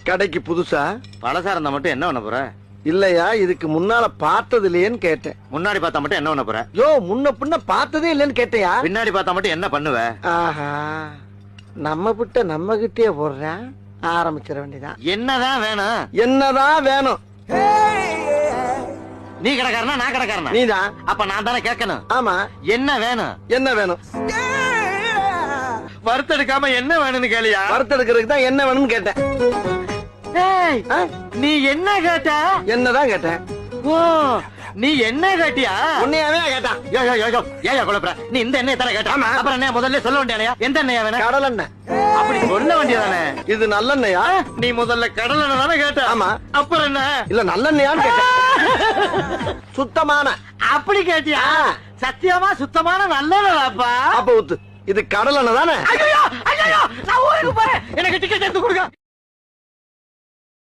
கடைக்கு புதுசா? பழசா இருந்தா மட்டும் என்ன பண்ண போற? இல்லையா, இதுக்கு முன்னால பார்த்தது இல்லையேன்னு கேட்டேன். முன்னாடி பார்த்தா மட்டும் என்ன பண்ண போற? யோ, முன்ன பின்ன பார்த்ததே இல்லைன்னு கேட்டையா? பின்னாடி பார்த்தா மட்டும் என்ன பண்ணுவ? ஆஹா, நம்ம கிட்ட நம்ம கிட்டே போடுறேன். ஆரம்பிச்சிட வேண்டியதான். என்னதான் வேணும்? என்னதான் வேணும்? நீ கடைக்காரனா நான் கடைக்காரனா? நீதான். அப்ப நான் தானே கேட்கணும். ஆமா. என்ன வேணும்? என்ன வேணும்? வறுத்தெடுக்காம என்ன வேணும்னு கேளியா? வறுத்தெடுக்கிறதுக்கு தான் என்ன வேணும்னு கேட்டேன். ஏய், ஆ? நீ என்ன கேட்ட? என்னதான் கேட்டேன். ஓ, நீ என்ன கேட்டியா? உன்னையாவே கேட்டான். யோ யோ யோ யோ, ஏயா குழப்பற? நீ இந்த எண்ணெயை தானே கேட்ட? ஆமா. அப்புறம் என்ன முதல்ல சொல்ல வேண்டியலையா? எந்த எண்ணெயா வேணும்? கடல் எண்ணெய். அப்படி சொல்ல வேண்டியதானே? இது நல்லெண்ணெயா? நீ முதல்ல கடல் எண்ணெய் தானே கேட்ட? ஆமா. அப்புறம் என்ன? இல்ல நல்லெண்ணெயான்னு கேட்டேன். சுத்தமான. அப்படி கேட்டியா? ஆ. சத்தியமா சுத்தமான நல்லதாப்பா. அப்ப ஊத்து. இது கடல் எண்ணெய் தானே? ஐயோ ஐயோ, நான் ஊருக்கு போறேன். எனக்கு டிக்கெட் எடுத்து கொடுங்க.